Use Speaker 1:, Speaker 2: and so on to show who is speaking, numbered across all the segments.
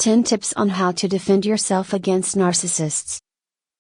Speaker 1: 10 Tips on How to Defend Yourself Against Narcissists.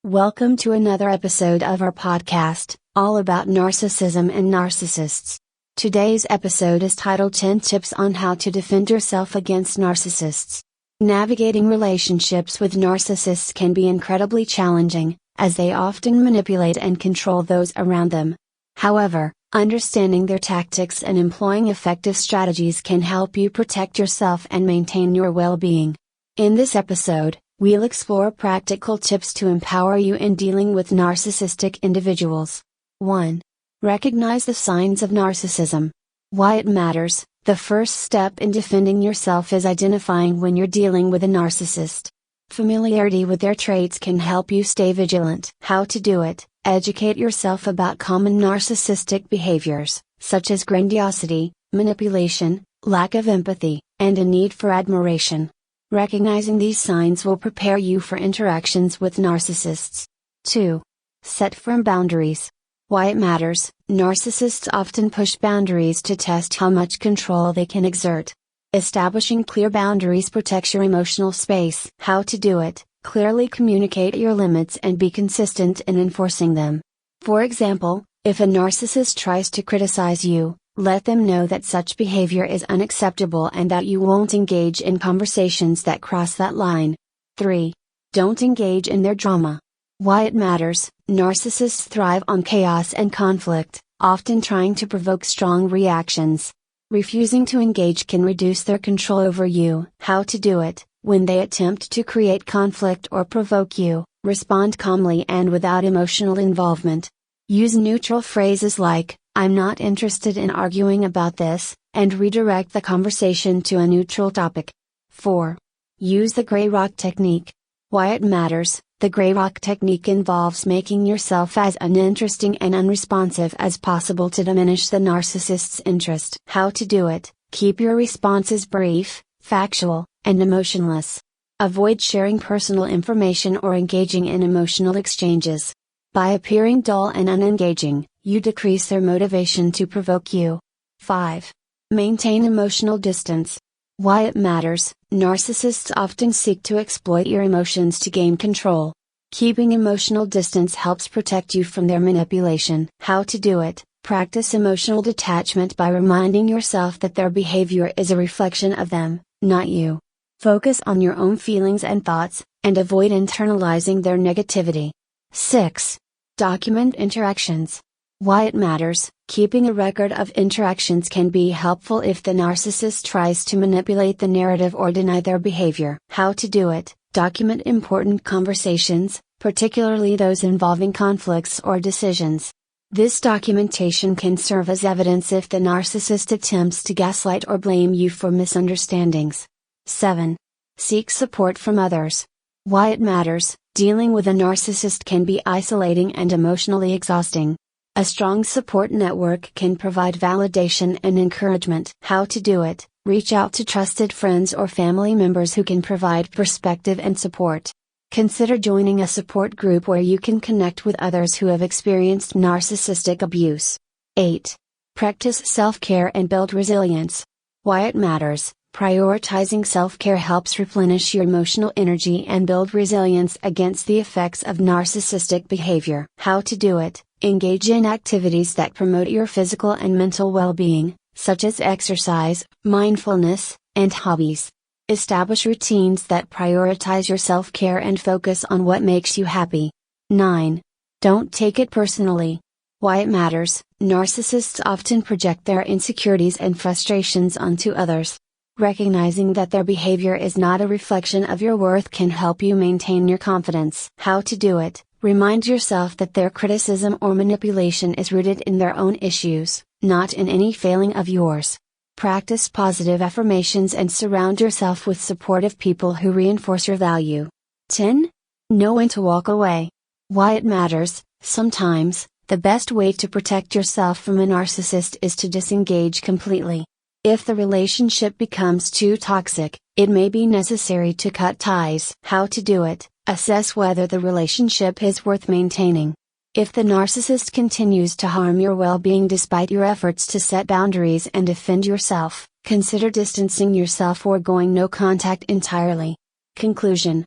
Speaker 1: Welcome to another episode of our podcast, all about narcissism and narcissists. Today's episode is titled 10 Tips on How to Defend Yourself Against Narcissists. Navigating relationships with narcissists can be incredibly challenging, as they often manipulate and control those around them. However, understanding their tactics and employing effective strategies can help you protect yourself and maintain your well-being. In this episode, we'll explore practical tips to empower you in dealing with narcissistic individuals. 1. Recognize the signs of narcissism. Why it matters. The first step in defending yourself is identifying when you're dealing with a narcissist. Familiarity with their traits can help you stay vigilant. How to do it. Educate yourself about common narcissistic behaviors, such as grandiosity, manipulation, lack of empathy, and a need for admiration. Recognizing these signs will prepare you for interactions with narcissists. 2. Set firm boundaries. Why it matters. Narcissists often push boundaries to test how much control they can exert. Establishing clear boundaries protects your emotional space. How to do it. Clearly communicate your limits and be consistent in enforcing them. For example, if a narcissist tries to criticize you, let them know that such behavior is unacceptable and that you won't engage in conversations that cross that line. 3. Don't engage in their drama. Why it matters. Narcissists thrive on chaos and conflict, often trying to provoke strong reactions. Refusing to engage can reduce their control over you. How to do it. When they attempt to create conflict or provoke you, respond calmly and without emotional involvement. Use neutral phrases like, "I'm not interested in arguing about this," and redirect the conversation to a neutral topic. 4. Use the gray rock technique. Why it matters. The gray rock technique involves making yourself as uninteresting and unresponsive as possible to diminish the narcissist's interest. How to do it. Keep your responses brief, factual, and emotionless. Avoid sharing personal information or engaging in emotional exchanges. By appearing dull and unengaging, you decrease their motivation to provoke you. 5. Maintain emotional distance. Why it matters. Narcissists often seek to exploit your emotions to gain control. Keeping emotional distance helps protect you from their manipulation. How to do it. Practice emotional detachment by reminding yourself that their behavior is a reflection of them, not you. Focus on your own feelings and thoughts, and avoid internalizing their negativity. 6. Document interactions. Why it matters. Keeping a record of interactions can be helpful if the narcissist tries to manipulate the narrative or deny their behavior. How to do it. Document important conversations, particularly those involving conflicts or decisions. This documentation can serve as evidence if the narcissist attempts to gaslight or blame you for misunderstandings. 7. Seek support from others. Why it matters. Dealing with a narcissist can be isolating and emotionally exhausting. A strong support network can provide validation and encouragement. How to do it. Reach out to trusted friends or family members who can provide perspective and support. Consider joining a support group where you can connect with others who have experienced narcissistic abuse. 8. Practice self-care and build resilience. Why it matters. Prioritizing self-care helps replenish your emotional energy and build resilience against the effects of narcissistic behavior. How to do it. Engage in activities that promote your physical and mental well-being, such as exercise, mindfulness, and hobbies. Establish routines that prioritize your self-care and focus on what makes you happy. 9. Don't take it personally. Why it matters. Narcissists often project their insecurities and frustrations onto others. Recognizing that their behavior is not a reflection of your worth can help you maintain your confidence. How to do it. Remind yourself that their criticism or manipulation is rooted in their own issues, not in any failing of yours. Practice positive affirmations and surround yourself with supportive people who reinforce your value. 10. Know when to walk away. Why it matters. Sometimes, the best way to protect yourself from a narcissist is to disengage completely. If the relationship becomes too toxic, it may be necessary to cut ties. How to do it. Assess whether the relationship is worth maintaining. If the narcissist continues to harm your well-being despite your efforts to set boundaries and defend yourself, consider distancing yourself or going no contact entirely. Conclusion.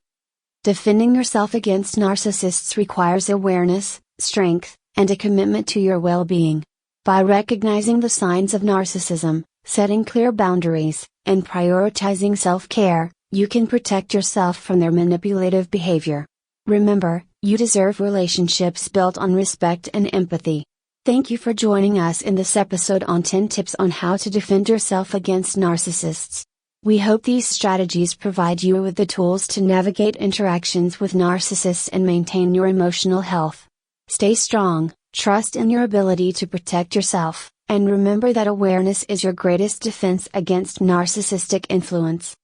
Speaker 1: Defending yourself against narcissists requires awareness, strength, and a commitment to your well-being. By recognizing the signs of narcissism, setting clear boundaries, and prioritizing self-care, you can protect yourself from their manipulative behavior. Remember, you deserve relationships built on respect and empathy. Thank you for joining us in this episode on 10 tips on how to defend yourself against narcissists. We hope these strategies provide you with the tools to navigate interactions with narcissists and maintain your emotional health. Stay strong, trust in your ability to protect yourself, and remember that awareness is your greatest defense against narcissistic influence.